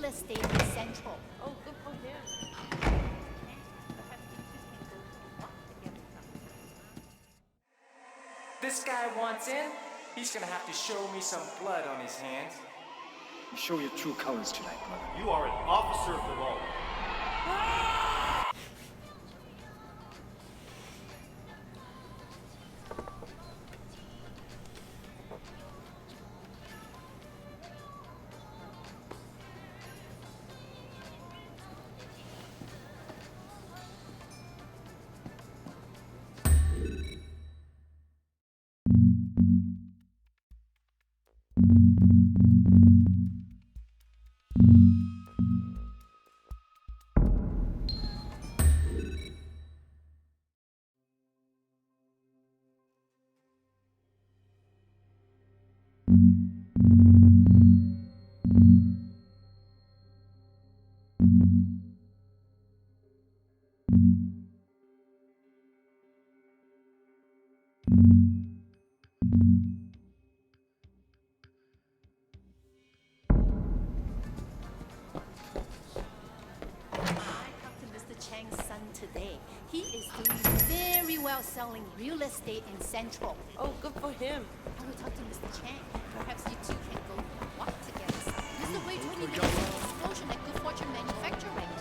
estate in Central. Oh, good for him. This guy wants in, he's gonna have to show me some blood on his hands. You show your true colors tonight, brother. You are an officer of the law. Today. He is doing very well selling real estate in Central. Oh, good for him. I will talk to Mr. Chang. Perhaps you two can go walk together. Mr. Wei told me there was an explosion at Good Fortune Manufacturing.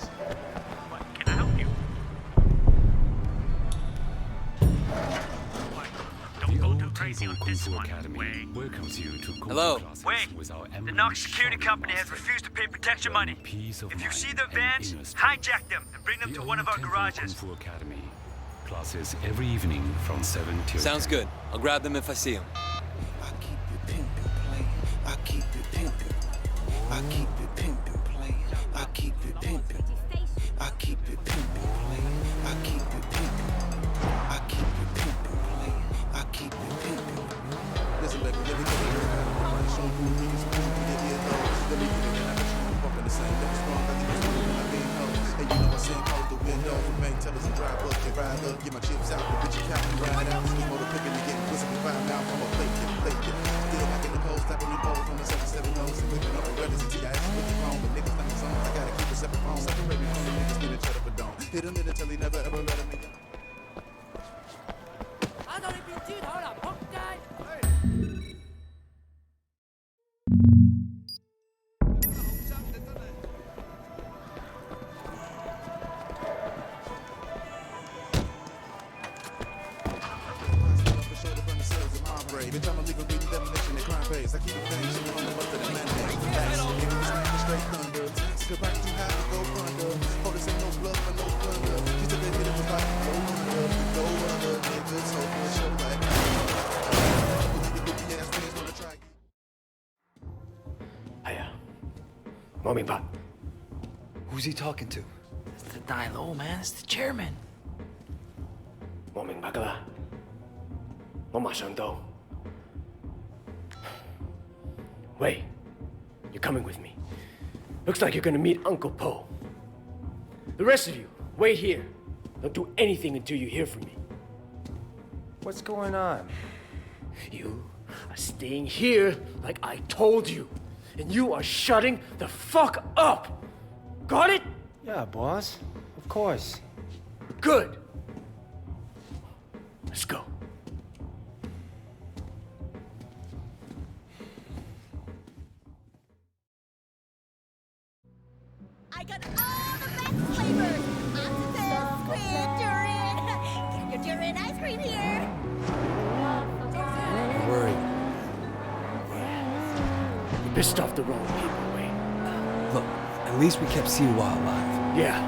What? Can I help you? Don't go too crazy on this one, Wei. Welcomes you to Hello. Wait, the Knox Security Company has refused to pay protection money. If you see the vans, hijack them and bring them to one of our garages. Kung Fu Academy. Classes every evening from 7 till Sounds 10. good. I'll grab them if I see them. I keep it pimpin' playin'. I keep it pimpin'. I keep it pimpin' playin'. I keep it pimpin'. I keep it pimpin' playin'. I keep it pimpin'. I keep it pimpin' playin'. I keep it pimpin'. Listen, baby, let me get it. Show you niggas who get it low. Let me get it and I bet you won't fuck in the same thing. Strong, I think it's really when I being low. And you know I sing out the window. Remain tellers and drive up, get ride up, get my chips out, the bitch you count and ride out. This motor picking and getting pussy and find out. I'm a plate kid. Still back in the cold, slapping the balls on the 77 nose. And whipping up the brothers until I ask with the phone. But niggas think it's on. I gotta keep a separate phone. Separate me from the niggas get each other but don't. Hit him in until he never ever let him in. Bitch, I'm a legal reading definition of crime pays. I keep the thing shit on the butt of the mandate. Give me the straight thunder. Skip back too high to go under. Oh, this ain't no bluff or no thunder. You took a hit, it was like go under. Go under, niggas, so for show like. Booty ass niggas wanna try. Hiya. Morning, Pop. Who's he talking to? It's the Dai-Lo, man. It's the chairman. 我明白㗎啦，我馬上到。Wait, you're coming with me. Looks like you're gonna meet Uncle Po. The rest of you, wait here. Don't do anything until you hear from me. What's going on? You are staying here like I told you. And you are shutting the fuck up. Got it? Yeah, boss. Of course. Good. Let's go. I got all the best flavors. Octopus, squid, durian. Get your durian ice cream here. Don't worry. You pissed off the wrong people, Wayne. Look, at least we kept Siwa alive. Yeah,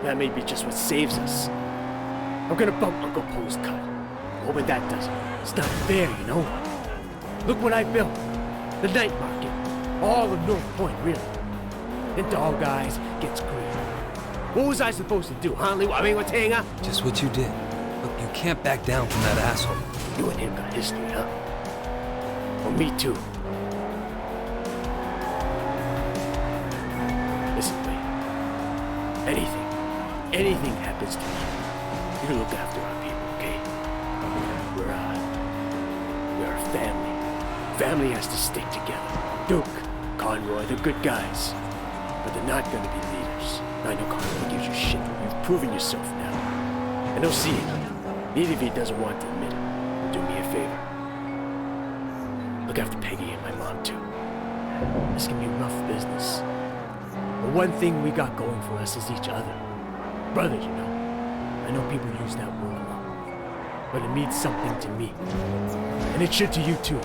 that may be just what saves us. I'm gonna bump Uncle Po's cut. Hoping that does it. It's not fair, you know? Look what I built. The night market. All of North Point, really. And Dog Eyes gets green. What was I supposed to do, huh, Lee? I mean, what's hang up? Just what you did. Look, you can't back down from that asshole. You and him got history, huh? Well, me too. Listen, Wayne. Anything happens to you, you look after our people, okay? We're a family. Family has to stick together. Duke, Conroy, the good guys. but they're not gonna be leaders. I know Carl gives you shit. You've proven yourself now. I don't see it. Even if he doesn't want to admit it, do me a favor. Look after Peggy and my mom, too. This can be rough business. But one thing we got going for us is each other. Brothers, you know. I know people use that word a lot, but it means something to me. And it should to you, too.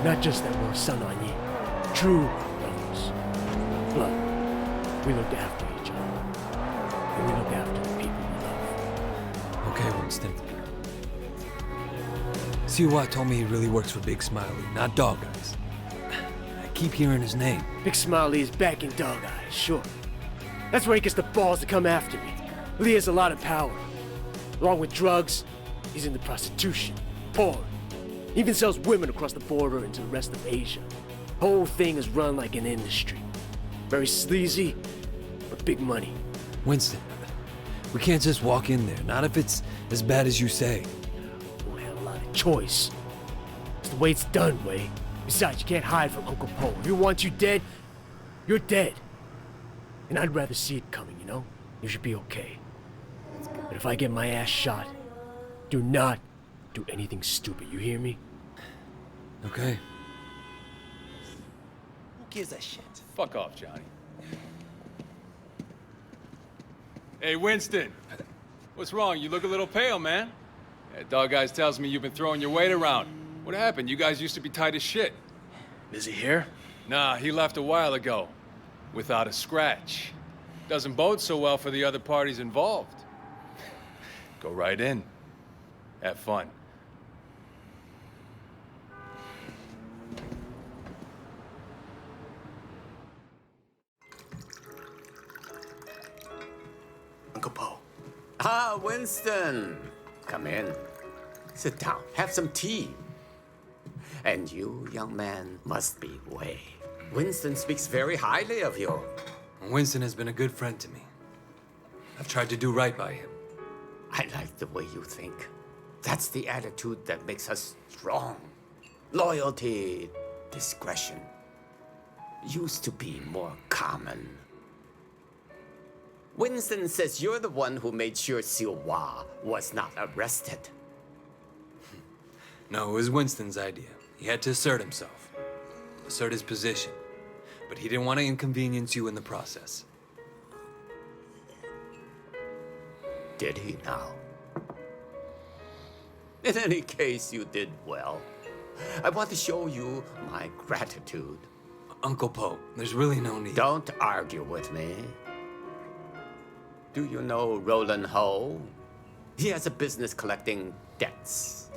Not just that we're son on ye. True brothers. Blood. We look after each other. And we look after the people we love. Okay, Winston. Siwa told me he really works for Big Smiley, not Dog Eyes. I keep hearing his name. Big Smiley is back in Dog Eyes, sure. That's where he gets the balls to come after me. Lee has a lot of power. Along with drugs, he's into prostitution, porn. He even sells women across the border into the rest of Asia. The whole thing is run like an industry. Very sleazy, but big money. Winston, we can't just walk in there, not if it's as bad as you say. We don't have a lot of choice. It's the way it's done, Way. Besides, you can't hide from Uncle Po. If he wants you dead, you're dead. And I'd rather see it coming, you know? You should be okay. But if I get my ass shot, do not do anything stupid, you hear me? Okay. Who gives a shit? Fuck off, Johnny. Hey, Winston. What's wrong? You look a little pale, man. That dog guy tells me you've been throwing your weight around. What happened? You guys used to be tight as shit. Is he here? Nah, he left a while ago. Without a scratch. Doesn't bode so well for the other parties involved. Go right in. Have fun. Uncle Po. Ah, Winston. Come in. Sit down. Have some tea. And you, young man, must be Way. Winston speaks very highly of you. Winston has been a good friend to me. I've tried to do right by him. I like the way you think. That's the attitude that makes us strong. Loyalty, discretion. Used to be more common. Winston says you're the one who made sure Siwa was not arrested. No, it was Winston's idea. He had to assert himself. Assert his position. But he didn't want to inconvenience you in the process. Did he now? In any case, you did well. I want to show you my gratitude. Uncle Po, there's really no need. Don't argue with me. Do you know Roland Ho? He has a business collecting debts.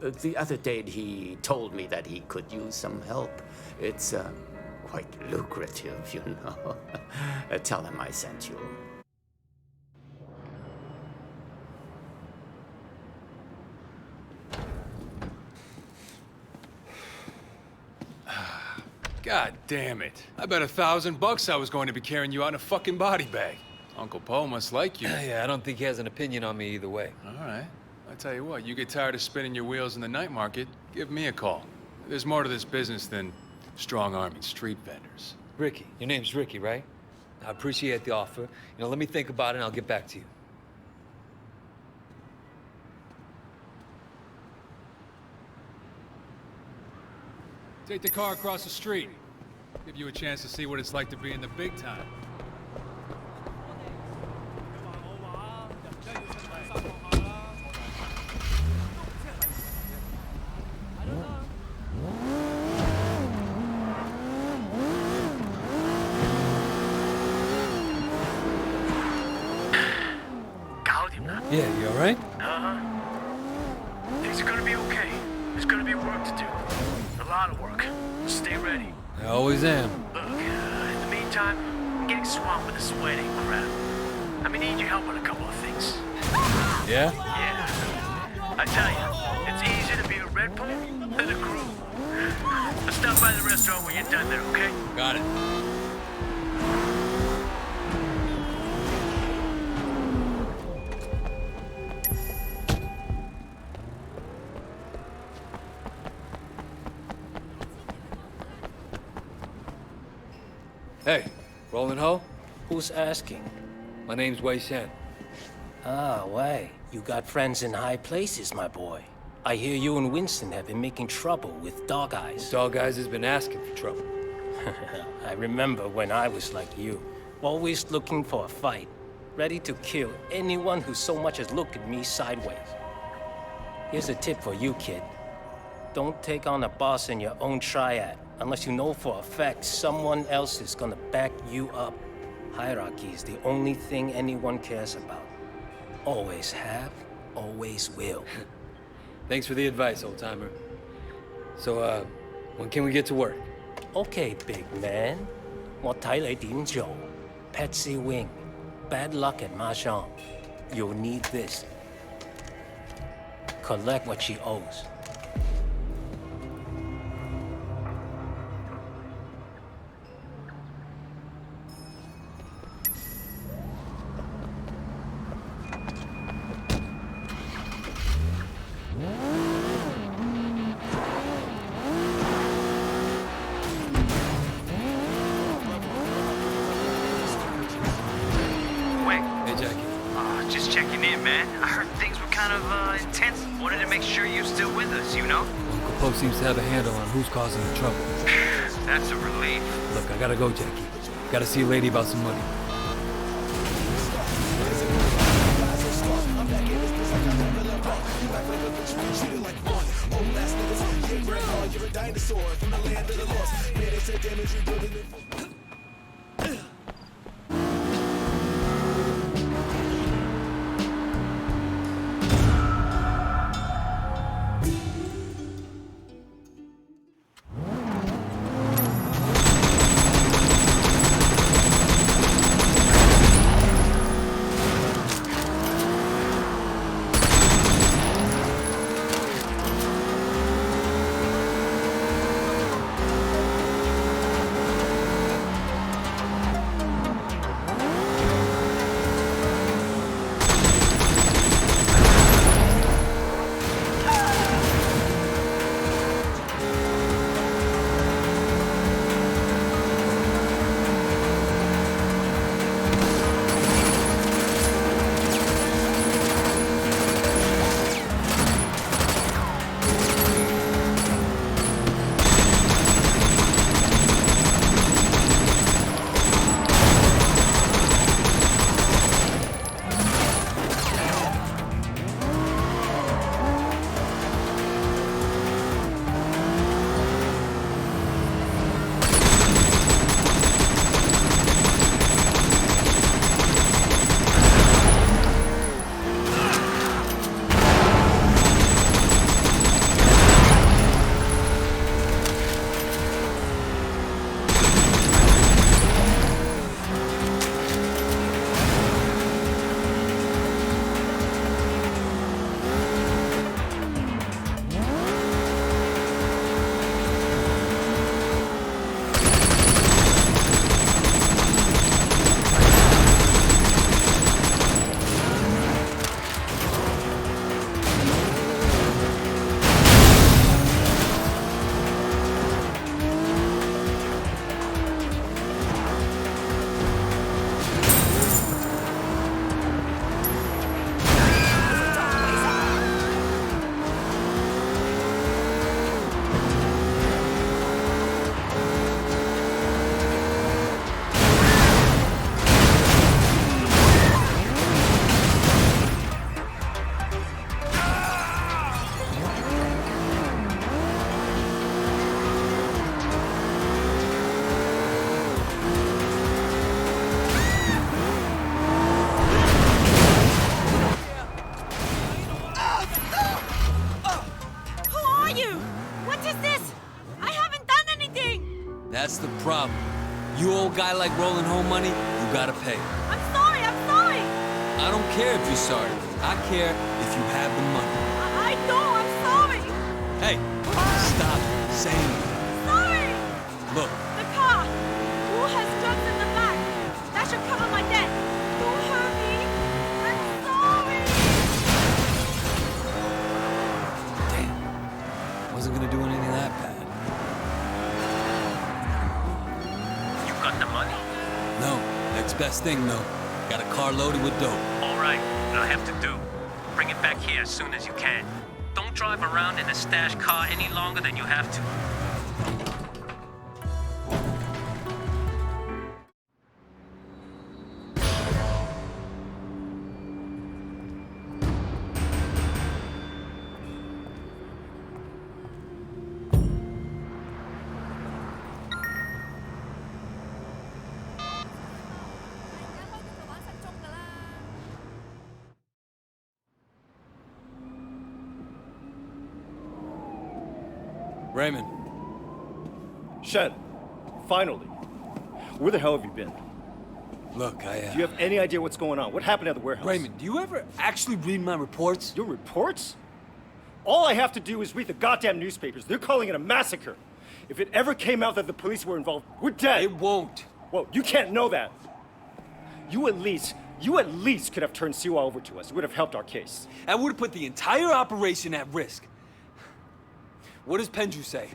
The other day, he told me that he could use some help. It's quite lucrative, you know. Tell him I sent you. God damn it. I bet $1,000 I was going to be carrying you out in a fucking body bag. Uncle Po must like you. Yeah, I don't think he has an opinion on me either way. All right. I tell you what, you get tired of spinning your wheels in the night market, give me a call. There's more to this business than strong-arming street vendors. Ricky. Your name's Ricky, right? I appreciate the offer. You know, let me think about it and I'll get back to you. Take the car across the street. Give you a chance to see what it's like to be in the big time. Yeah, you alright? Things are gonna be okay. There's gonna be work to do. A lot of work. Stay ready. I always am. Look, in the meantime, I'm getting swamped with this wedding crap. I'm gonna need your help on a couple of things. Yeah? Yeah. I tell you, it's easier to be a Red Bull than a groom. I'll stop by the restaurant when you're done there, okay? Got it. Hey, Roland Ho? Who's asking? My name's Wei Shen. Ah, Wei. You got friends in high places, my boy. I hear you and Winston have been making trouble with Dog Eyes. Dog Eyes has been asking for trouble. I remember when I was like you, always looking for a fight, ready to kill anyone who so much as looked at me sideways. Here's a tip for you, kid. Don't take on a boss in your own triad unless you know for a fact someone else is gonna back you up. Hierarchy is the only thing anyone cares about. Always have, always will. Thanks for the advice, old-timer. So, when can we get to work? Okay, big man. 我睇你點做. Patsy Wing. Bad luck at Mahjong. You'll need this. Collect what she owes. Just checking in, man. I heard things were kind of intense. Wanted to make sure you're still with us, you know? Uncle Po seems to have a handle on who's causing the trouble. That's a relief. Look, I gotta go, Jackie. Gotta see a lady about some money. That's the problem. You owe a guy like Roland home money, you gotta pay. I'm sorry, I'm sorry! I don't care if you're sorry. I care if you have the money. I know, I'm sorry! Hey, stop saying that. Sorry! Look. The car! Who has drugs in the back? That should cover my debt. Don't hurt me. I'm sorry! Damn. Wasn't gonna do anything that bad. You got the money? No, Next best thing, though. Got a car loaded with dope. All right, what I have to do, bring it back here as soon as you can. Don't drive around in a stash car any longer than you have to. Raymond. Shen, finally. Where the hell have you been? Look, Do you have any idea what's going on? What happened at the warehouse? Raymond, do you ever actually read my reports? Your reports? All I have to do is read the goddamn newspapers. They're calling it a massacre. If it ever came out that the police were involved, we're dead. It won't. Well, you can't know that. You at least could have turned Siwa over to us. It would have helped our case. That would have put the entire operation at risk. What does Pendrew say?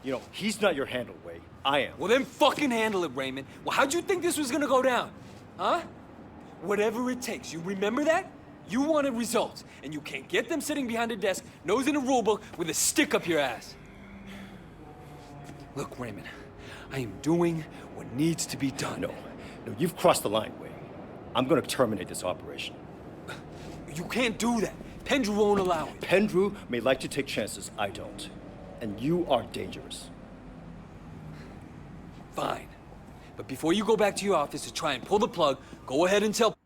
You know, he's not your handle, Wei. I am. Well, then fucking handle it, Raymond. Well, how'd you think this was gonna go down? Huh? Whatever it takes. You remember that? You wanted results, and you can't get them sitting behind a desk, nose in a rulebook, with a stick up your ass. Look, Raymond, I am doing what needs to be done. No, you've crossed the line, Wei. I'm gonna terminate this operation. You can't do that. Pendrew won't allow it. Pendrew may like to take chances, I don't. And you are dangerous. Fine. But before you go back to your office to try and pull the plug, go ahead and tell...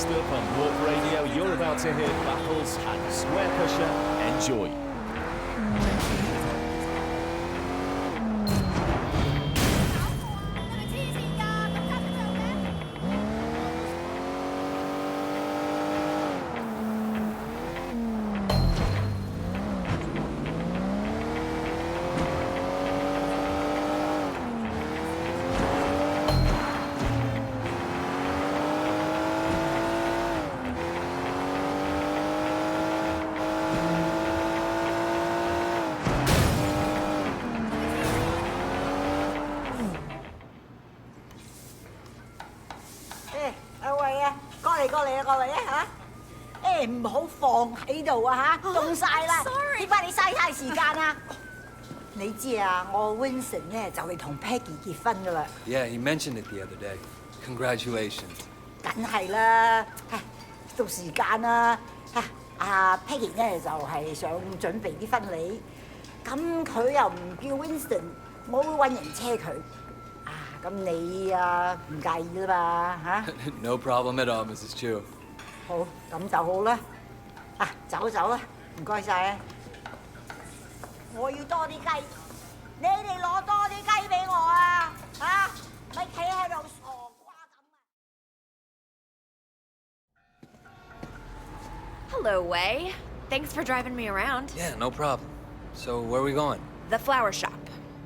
Next up on Warp Radio, you're about to hear battles and Square Pusher. Enjoy. Winston 咧就嚟同 Peggy 結婚噶啦。Yeah, he mentioned it the other day. Congratulations. 梗係啦，到時間啦。阿 Peggy 咧就係想準備啲婚禮，咁佢又唔叫 Winston， 我會揾人車佢。咁你唔介意啦嘛嚇 No problem at all, Mrs. Chu. 好，咁就好啦。走啦，唔該晒啊！我要多啲雞。 你哋攞多啲雞俾我啊！咪企喺度傻瓜咁啊 Hello, Wei. Thanks for driving me around. Yeah, no problem. So, where are we going? The flower shop.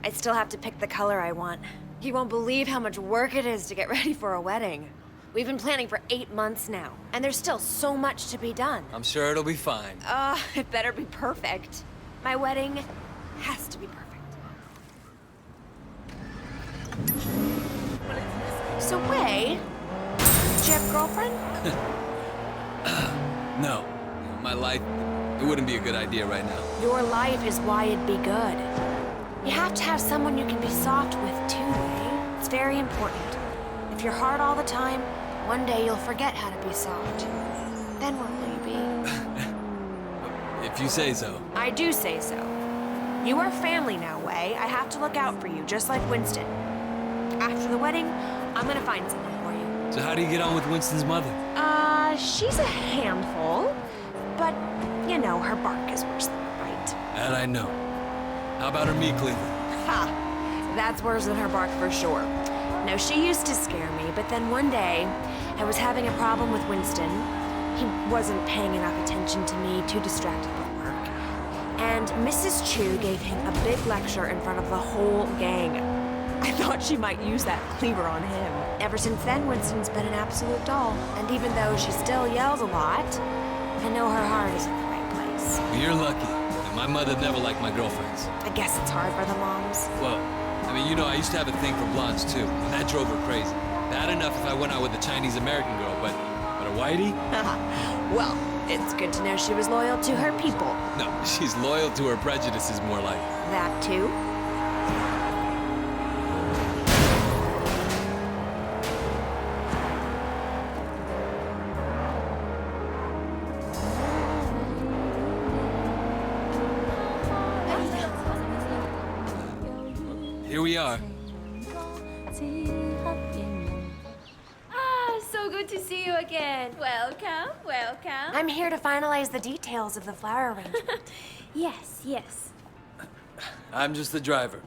I still have to pick the color I want. You won't believe how much work it is to get ready for a wedding. We've been planning for 8 months now, and there's still so much to be done. I'm sure it'll be fine. It better be perfect. My wedding has to be perfect. So, Wei, do you have a girlfriend? No. My life, it wouldn't be a good idea right now. Your life is why it'd be good. You have to have someone you can be soft with, too, Wei. It's very important. If you're hard all the time, one day you'll forget how to be soft. Then what will you be? If you say so. I do say so. You are family now, Wei. I have to look out for you, just like Winston. After the wedding, I'm gonna find someone for you. So how do you get on with Winston's mother? She's a handful, but, you know, her bark is worse than her bite. That I know. How about her meat cleaver? Ha! That's worse than her bark for sure. No, she used to scare me, but then one day, I was having a problem with Winston. He wasn't paying enough attention to me, too distracted with work. And Mrs. Chu gave him a big lecture in front of the whole gang. I thought she might use that cleaver on him. Ever since then, Winston's been an absolute doll. And even though she still yells a lot, I know her heart is in the right place. You're lucky. And my mother never liked my girlfriends. I guess it's hard for the moms. Well, I mean, you know, I used to have a thing for blondes, too. And that drove her crazy. Bad enough if I went out with a Chinese-American girl, but a whitey? Well, it's good to know she was loyal to her people. No, she's loyal to her prejudices, more like. That, too? Here we are. So good to see you again. Welcome, welcome. I'm here to finalize the details of the flower arrangement. Yes. I'm just the driver.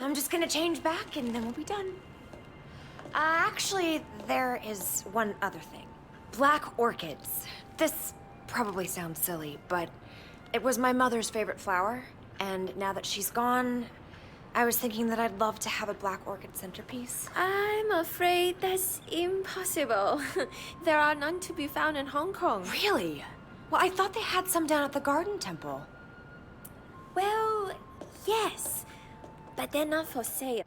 I'm just gonna change back and then we'll be done. Actually, there is one other thing. Black orchids. This probably sounds silly, but it was my mother's favorite flower, and now that she's gone, I was thinking that I'd love to have a black orchid centerpiece. I'm afraid that's impossible. There are none to be found in Hong Kong. Really? Well, I thought they had some down at the Garden Temple. Well, yes, but they're not for sale.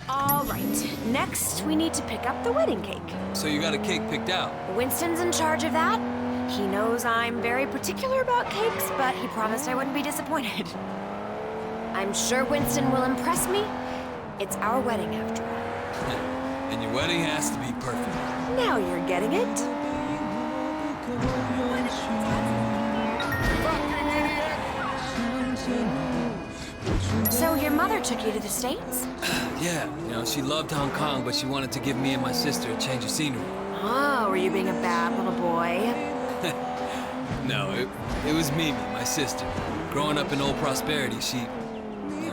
All right, next we need to pick up the wedding cake. So you got a cake picked out? Winston's in charge of that. He knows I'm very particular about cakes, but he promised I wouldn't be disappointed. I'm sure Winston will impress me. It's our wedding after all. And your wedding has to be perfect. Now you're getting it. So your mother took you to the States? Yeah, you know, she loved Hong Kong, but she wanted to give me and my sister a change of scenery. Oh, were you being a bad little boy? No, it was Mimi, my sister. Growing up in Old Prosperity, she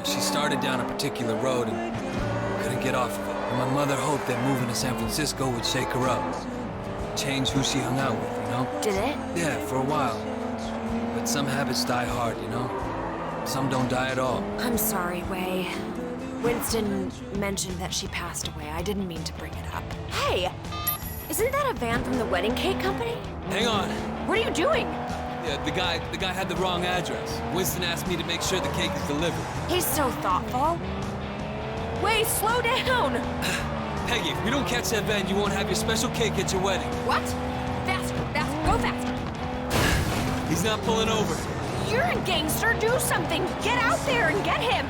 started down a particular road and couldn't get off of it. And my mother hoped that moving to San Francisco would shake her up. Change who she hung out with, you know? Did it? Yeah, for a while. But some habits die hard, you know? Some don't die at all. I'm sorry, Wei. Winston mentioned that she passed away. I didn't mean to bring it up. Hey! Isn't that a van from the wedding cake company? Hang on. What are you doing? Yeah, the guy had the wrong address. Winston asked me to make sure the cake is delivered. He's so thoughtful. Wei, slow down! Peggy, if we don't catch that van, you won't have your special cake at your wedding. What? Faster, faster, go faster! He's not pulling over. You're a gangster, do something! Get out there and get him!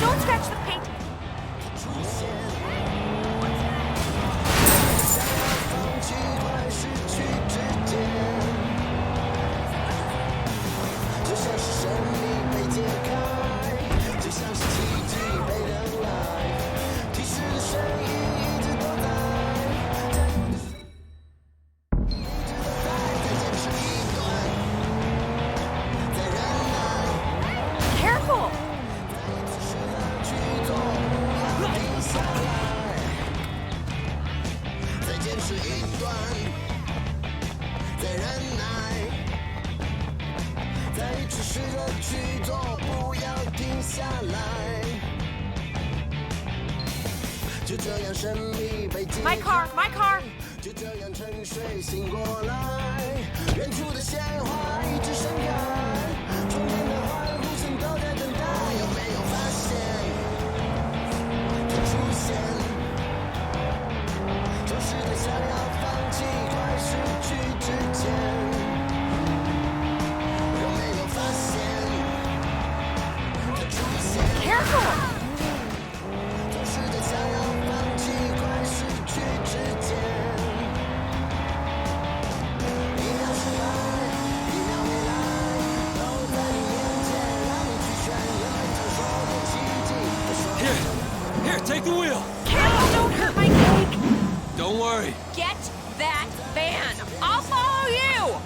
Don't scratch the paint! Careful! My car, my car! Careful! Here, take the wheel. Careful, don't hurt my cake! Don't worry. Get that van! I'll follow you!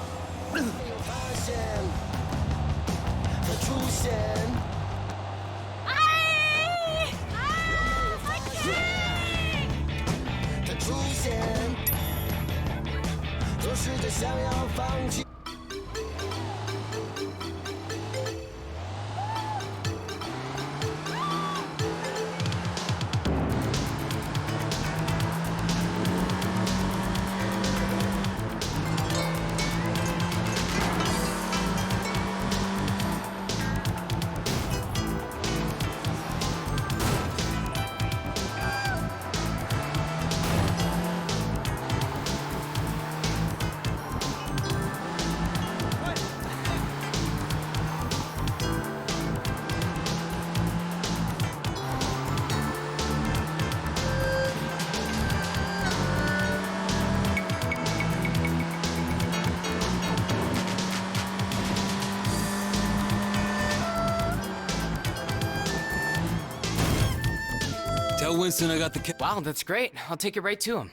Tell Winston I got the cake. Wow, that's great. I'll take it right to him.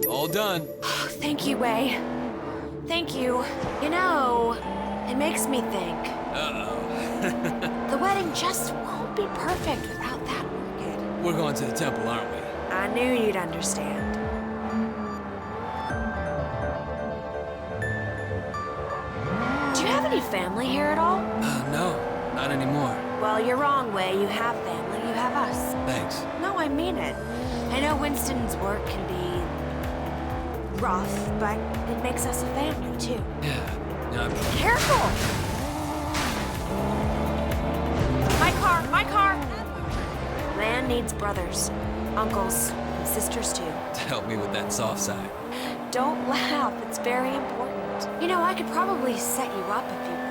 All done. Thank you, Wei. Thank you. You know, it makes me think. Uh-oh. The wedding just won't be perfect without that orchid. We're going to the temple, aren't we? I knew you'd understand. Do you have any family here at all? No, not anymore. Well, you're wrong, Wei. You have family. You have us. Thanks. No, I mean it. I know Winston's work can be rough, but it makes us a family, too. Yeah. Careful! My car! My car! Man needs brothers, uncles, and sisters, too. Help me with that soft side. Don't laugh. It's very important. You know, I could probably set you up if you want.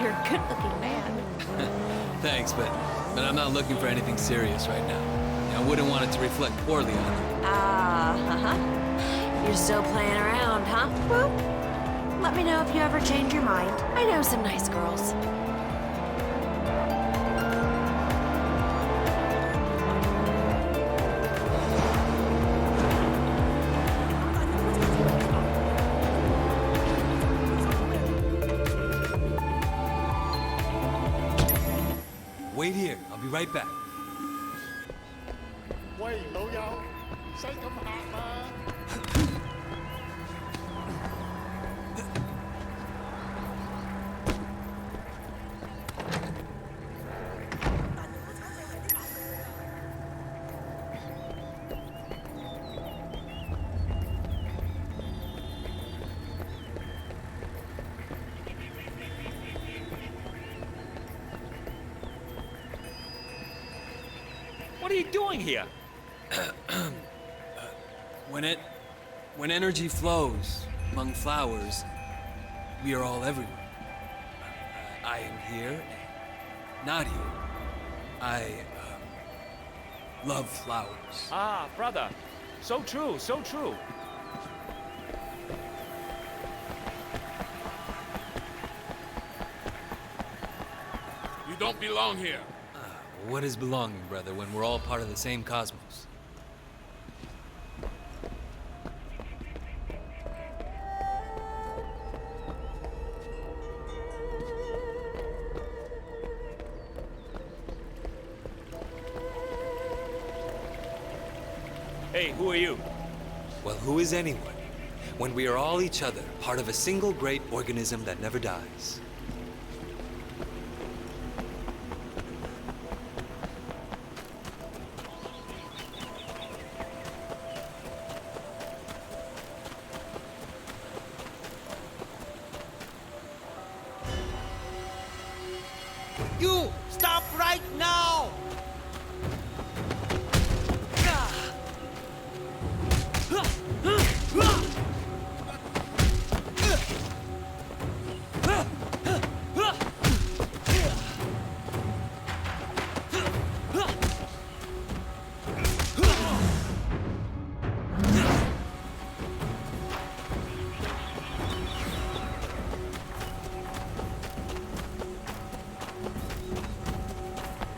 you're a good-looking man. Thanks, but I'm not looking for anything serious right now. I wouldn't want it to reflect poorly on you. You're still playing around, huh? Well, let me know if you ever change your mind. I know some nice girls. Wait here. I'll be right back. 喂，老友，使咁客嘛？ What are you doing here? When energy flows among flowers, we are all everywhere. I am here, not here. I love flowers. Ah, brother. So true, so true. You don't belong here. What is belonging, brother, when we're all part of the same cosmos? Hey, who are you? Well, who is anyone when we are all each other, part of a single great organism that never dies? You stop right now!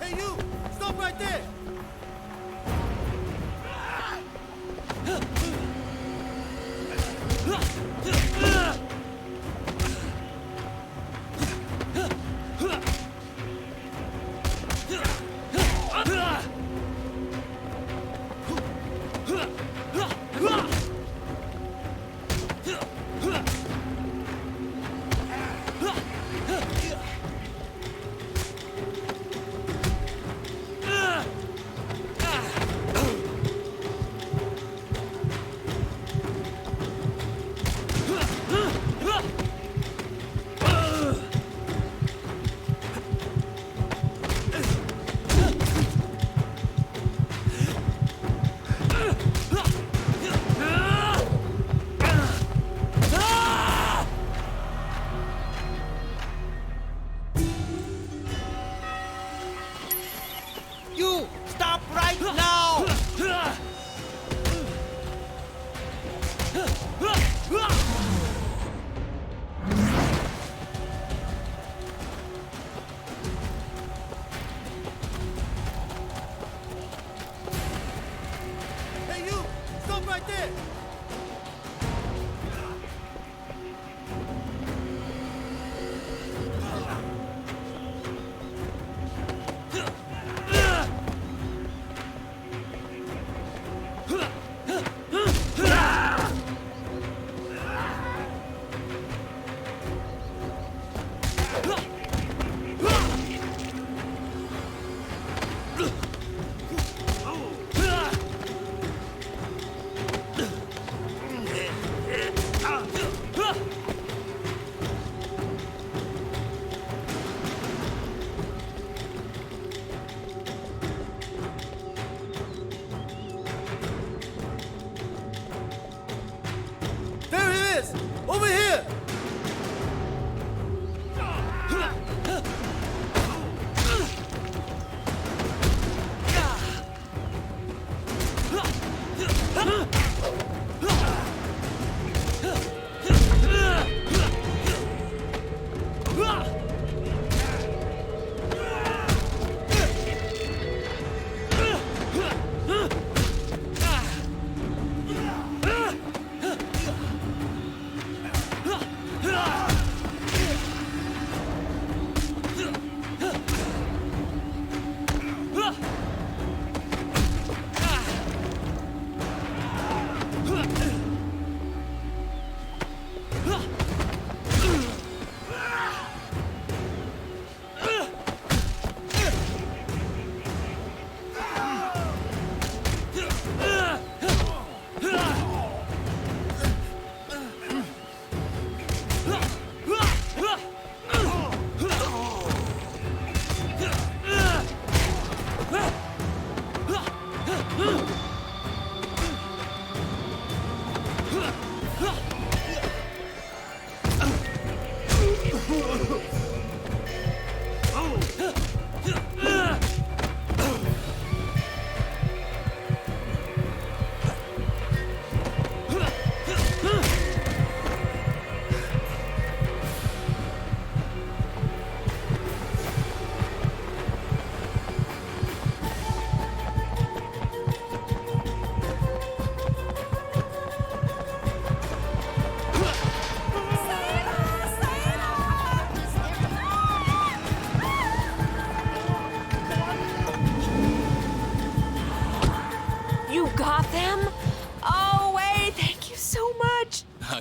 Hey, you!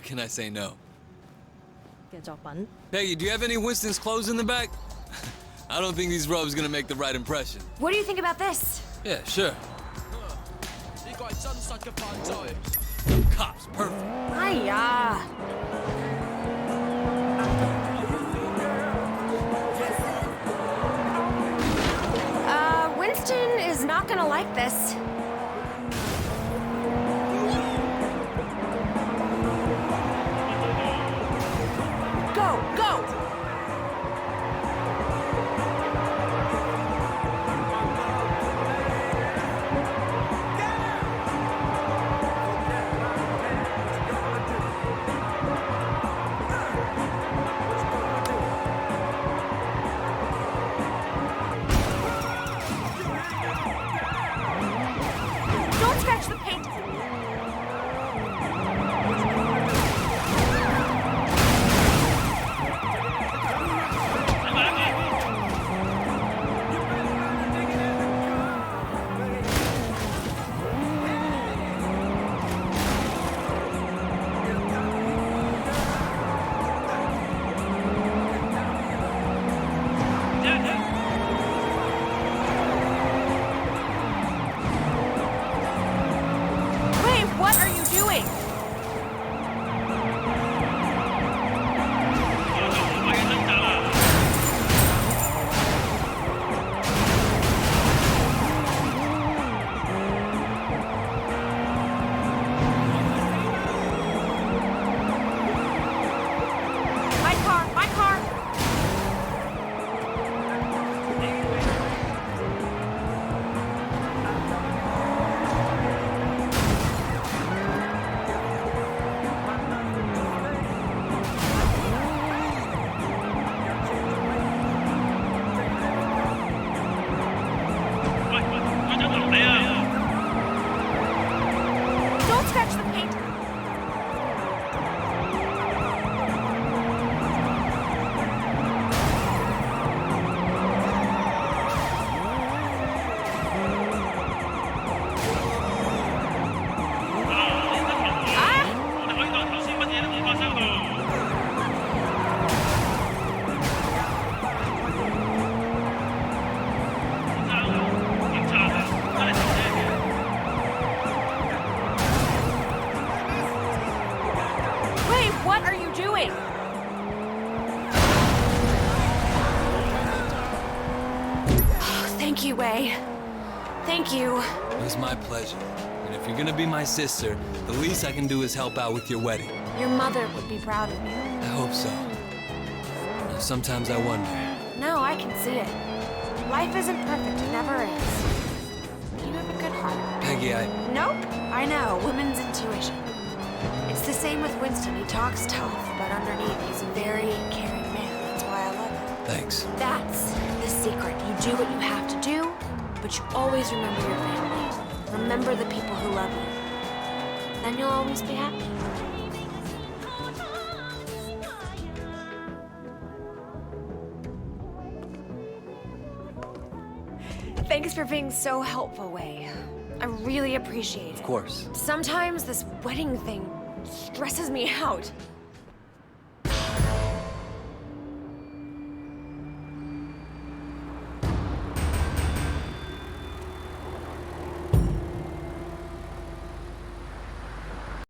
can I say no? 嘅作品。 Peggy, do you have any Winston's clothes in the back? I don't think these robes gonna make the right impression. What do you think about this? Yeah, sure. Cops, perfect. Hiya. Winston is not gonna like this. Go, go! Don't scratch the paint! Wait, what are you doing? My car, my car! Don't scratch the paint! Wait, what are you doing? Thank you, Wei. Thank you. It was my pleasure. And if you're gonna be my sister, the least I can do is help out with your wedding. Your mother would be proud of you. I hope so. Sometimes I wonder. No, I can see it. Life isn't perfect, it never is. You have a good heart. Peggy, Nope, I know, women's intuition. It's the same with Winston. He talks tough, but underneath he's a very caring man. That's why I love him. Thanks. That's the secret. You do what you have to do, but you always remember your family. Remember the people who love you. Then you'll always be happy. Thanks for being so helpful, Wei. I really appreciate it. Of course. Sometimes this wedding thing stresses me out.